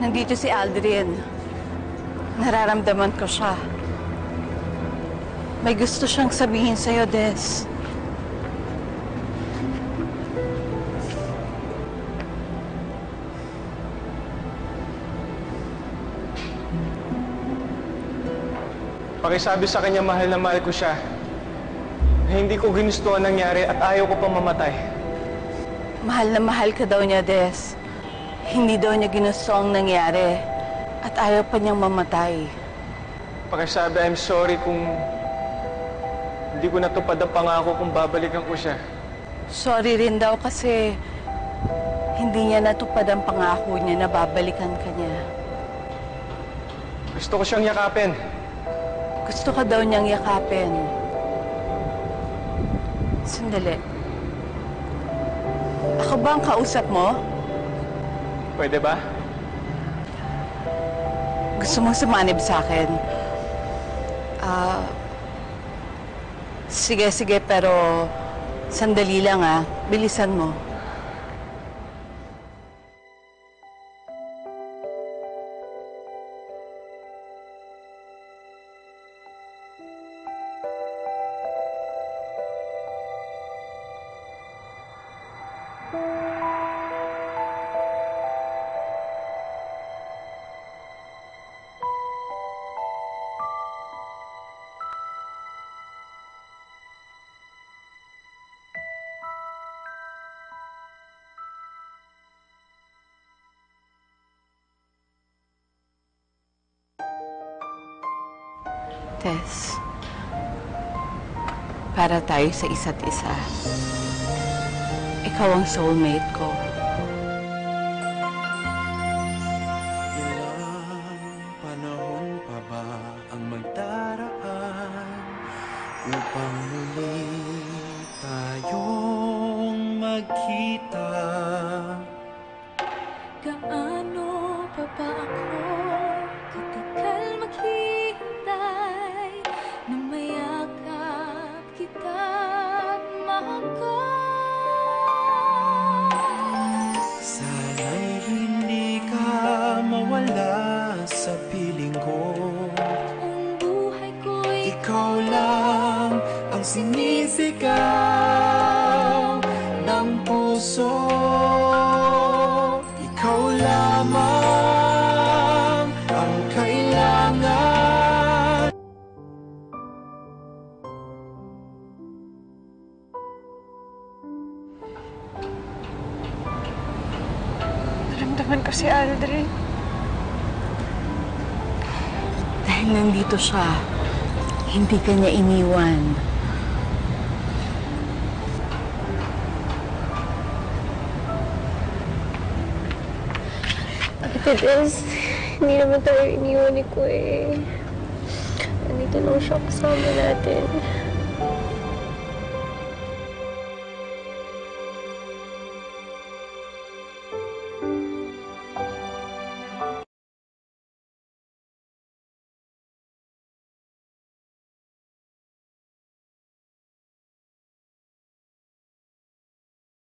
Nandito si Aldrin. Nararamdaman ko siya. May gusto siyang sabihin sa'yo, Des. Pakisabi sa kanya mahal na mahal ko siya. Na hindi ko ginusto ang nangyari at ayaw ko pang mamatay. Mahal na mahal ka daw niya, Des. Hindi daw niya ginusto ang nangyari at ayaw pa niyang mamatay. Pakisabi, I'm sorry kung hindi ko natupad ang pangako kung babalikan ko siya. Sorry rin daw kasi hindi niya natupad ang pangako niya na babalikan ka niya. Gusto ko siyang yakapin. Gusto ka daw niyang yakapin. Sandali. Ako ba ang kausap mo? Pwede ba? Gusto mong sumanib sa akin? Sige, pero sandali lang bilisan mo. Tess, para tayo sa isa't isa. Ikaw ang soulmate ko. Ilang panahon pa ba ang magdaraan upang muli tayong magkita? Gaano pa ba ako katagal maghihintay na mayakap kita't mahagkan? Sana'y hindi ka mawala sa piling ko. Ang buhay ko'y Ikaw lang ang sinisigaw ng puso. Ikaw lamang ang kailangan. Naramdaman ko si Aldrin. Dahil nandito siya, hindi ka niya iniwan. Ate Des, hindi naman tayo iniwan ni Kuya. Nandito lang siya kasama natin.